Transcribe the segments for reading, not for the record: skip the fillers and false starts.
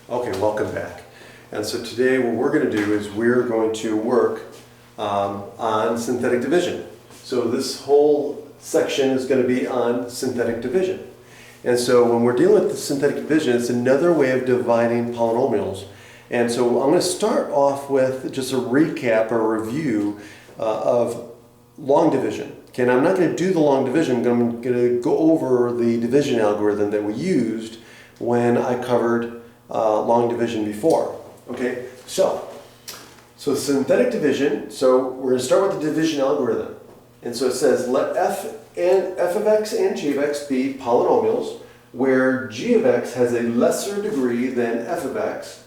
Okay, welcome back. And so today what we're going to do is we're going to work on synthetic division. So this whole section is going to be on synthetic division. And so when we're dealing with the synthetic division, it's another way of dividing polynomials. And so I'm going to start off with just a recap or a review of long division. Okay, and I'm not going to do the long division. I'm going to go over the division algorithm that we used when I covered long division before. Okay, so synthetic division. So we're going to start with the division algorithm. And so it says let f of x and g of x be polynomials where g of x has a lesser degree than f of x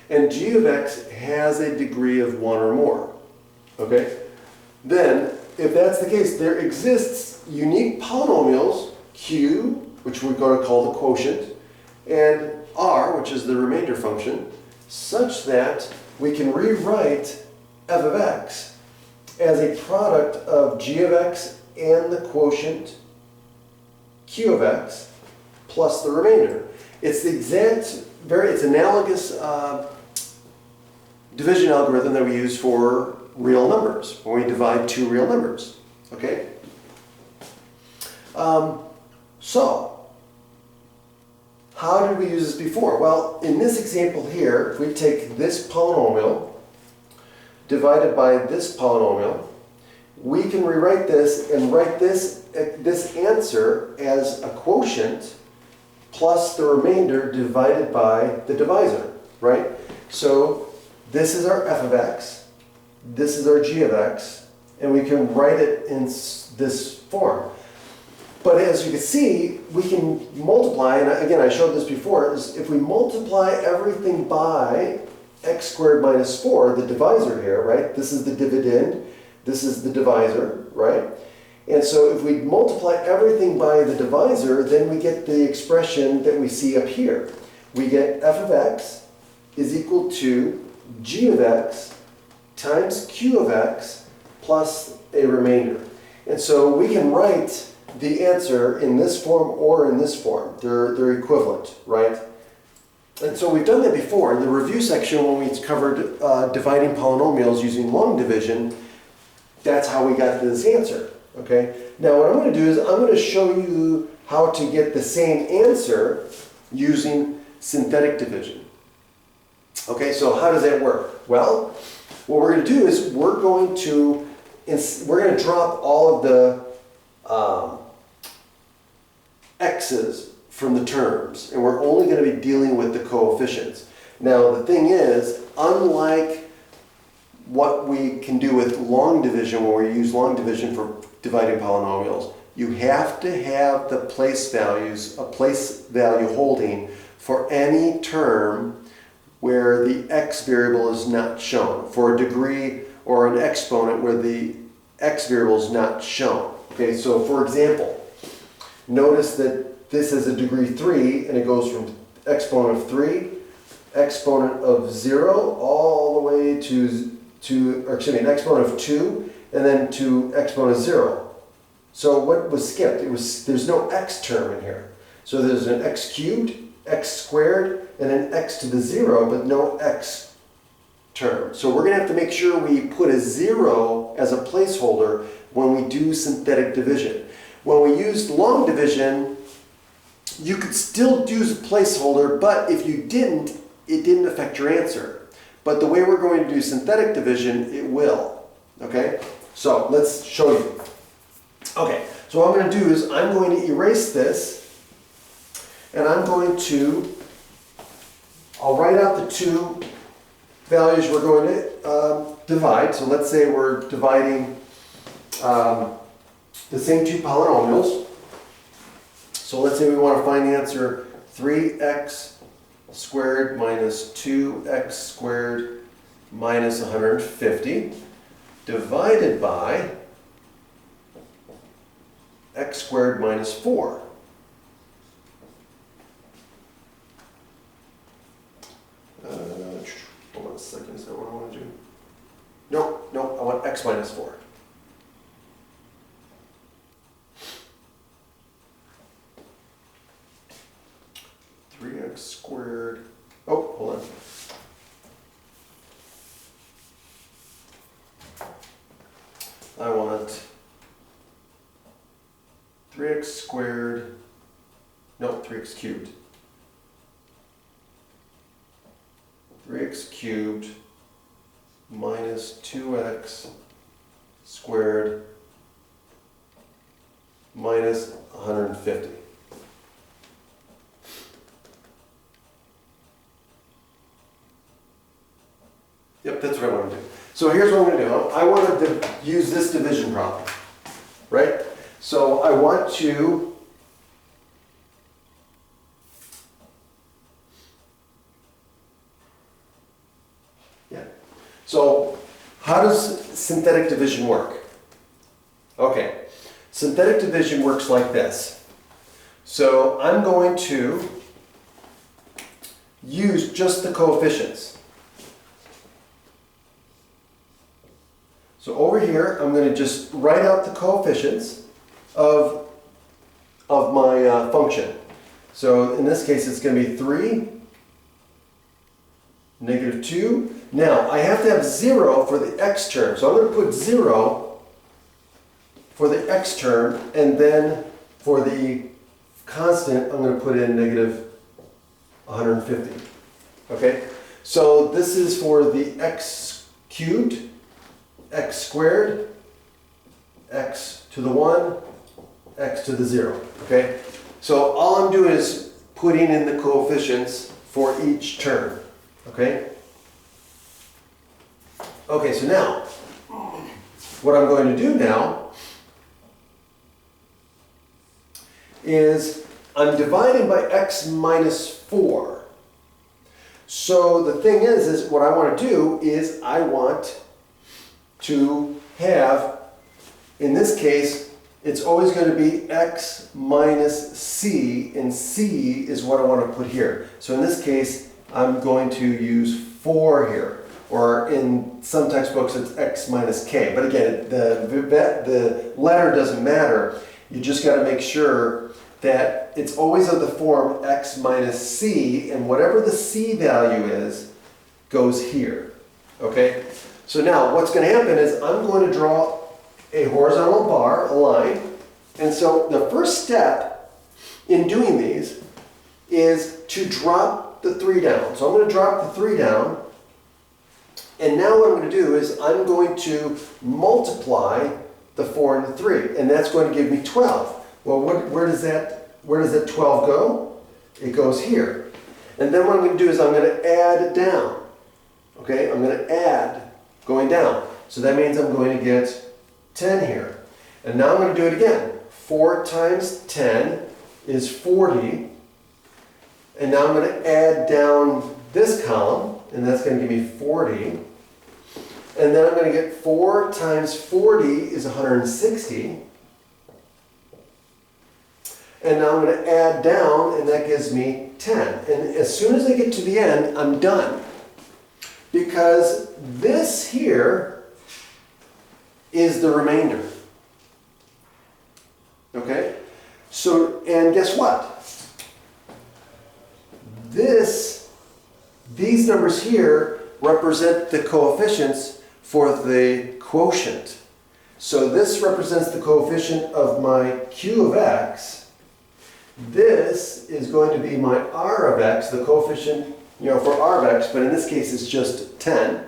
and g of x has a degree of 1 or more. Okay? Then, if that's the case, there exists unique polynomials, q, which we're going to call the quotient, and r, which is the remainder function, such that we can rewrite f of x as a product of g of x and the quotient q of x plus the remainder. It's the exact, it's analogous division algorithm that we use for real numbers, when we divide two real numbers. Okay? So, how did we use this before? Well, in this example here, if we take this polynomial divided by this polynomial, we can rewrite this and write this answer as a quotient plus the remainder divided by the divisor, right? So this is our f of x, this is our g of x, and we can write it in this form. But as you can see, we can multiply, and again I showed this before, is if we multiply everything by x squared minus 4, the divisor here, right? This is the dividend, this is the divisor, right? And so if we multiply everything by the divisor, then we get the expression that we see up here. We get f of x is equal to g of x times q of x plus a remainder. And so we can write the answer in this form or in this form. They're equivalent, right? And so we've done that before. In the review section when we covered dividing polynomials using long division, that's how we got to this answer. Okay? Now what I'm going to do is I'm going to show you how to get the same answer using synthetic division. Okay, so how does that work? Well, what we're going to do is we're going to drop all of the x's from the terms, and we're only going to be dealing with the coefficients. Now the thing is, unlike what we can do with long division, when we use long division for dividing polynomials, you have to have the place values, a place value holding for any term where the x variable is not shown, for a degree or an exponent where the x variable is not shown. Okay, so for example, notice that this is a degree 3 and it goes from exponent of 3, exponent of 0, all the way to an exponent of 2, and then to exponent of 0. So what was skipped? There's no x term in here. So there's an x cubed, x squared, and an x to the 0, but no x term. So we're going to have to make sure we put a 0 as a placeholder when we do synthetic division. When we used long division, you could still use a placeholder, but if you didn't, it didn't affect your answer. But the way we're going to do synthetic division, it will. Okay? So let's show you. Okay, so what I'm going to do is I'm going to erase this, and I'll write out the two values we're going to divide. So let's say we're dividing the same two polynomials. So let's say we want to find the answer 3x squared minus 2x squared minus 150 divided by x squared minus 4. Hold on a second, is that what I want to do? No, I want x minus 4. X squared, oh, 3x squared, no, 3x cubed. 3x cubed minus 2x squared minus 150. Yep, that's what I want to do. So here's what I'm going to do. I want to use this division problem, right? So I want to So how does synthetic division work? Okay, synthetic division works like this. So I'm going to use just the coefficients. So over here, I'm going to just write out the coefficients of my function. So in this case, it's going to be 3, negative 2. Now, I have to have 0 for the x term. So I'm going to put 0 for the x term, and then for the constant, I'm going to put in negative 150. Okay? So this is for the x cubed, x squared, x to the 1, x to the 0. Okay? So all I'm doing is putting in the coefficients for each term. Okay? Okay, so now, what I'm going to do now is I'm dividing by x minus 4. So the thing is what I want to do is I want to have, in this case, it's always going to be x minus c, and c is what I want to put here. So in this case, I'm going to use 4 here. Or in some textbooks, it's x minus k. But again, the letter doesn't matter. You just got to make sure that it's always of the form x minus c, and whatever the c value is, goes here. Okay? So now, what's going to happen is I'm going to draw a horizontal bar, a line. And so the first step in doing these is to drop the 3 down. So I'm going to drop the 3 down. And now what I'm going to do is I'm going to multiply the 4 and the 3, and that's going to give me 12. Well, where does that 12 go? It goes here. And then what I'm going to do is I'm going to add down. Okay, I'm going to add going down. So that means I'm going to get 10 here. And now I'm going to do it again. 4 times 10 is 40. And now I'm going to add down this column, and that's going to give me 40. And then I'm going to get 4 times 40 is 160. And now I'm going to add down, and that gives me 10. And as soon as I get to the end, I'm done. Because this here is the remainder. Okay? So, and guess what? These numbers here represent the coefficients for the quotient. So this represents the coefficient of my q of x. This is going to be my r of x, the coefficient, for r of x, but in this case it's just 10.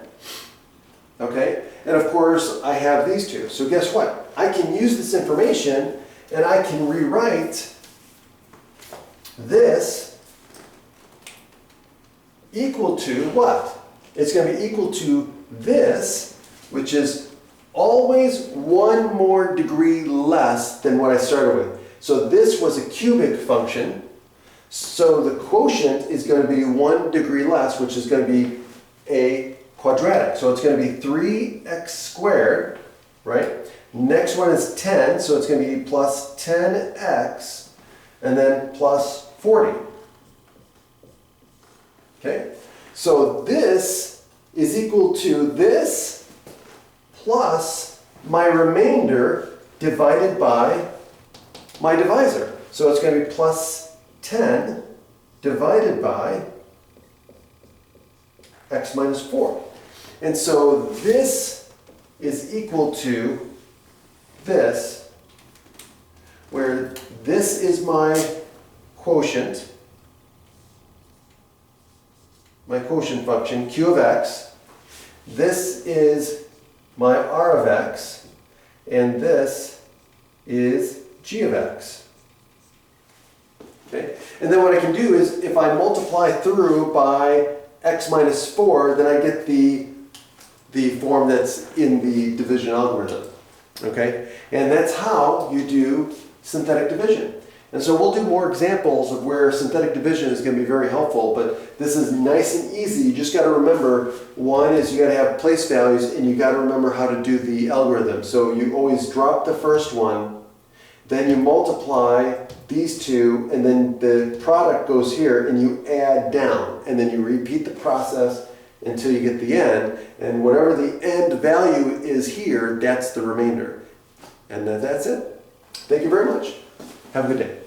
Okay? And of course I have these two. So guess what? I can use this information and I can rewrite this equal to what? It's going to be equal to this, which is always 1 more degree less than what I started with. So this was a cubic function. So the quotient is going to be 1 degree less, which is going to be a quadratic. So it's going to be 3x squared, right? Next one is 10, so it's going to be plus 10x, and then plus 40. Okay? So this is equal to this plus my remainder divided by my divisor. So it's going to be plus 10 divided by x minus 4. And so this is equal to this, where this is my quotient function, q of x. This is my r of x, and this is g of x. Okay? And then what I can do is, if I multiply through by x minus 4, then I get the form that's in the division algorithm. Okay? And that's how you do synthetic division. And so we'll do more examples of where synthetic division is going to be very helpful, but this is nice and easy. You just got to remember, one is you got to have place values, and you got to remember how to do the algorithm. So you always drop the first one, then you multiply these two, and then the product goes here, and you add down, and then you repeat the process until you get the end, and whatever the end value is here, that's the remainder. And that's it. Thank you very much. Have a good day.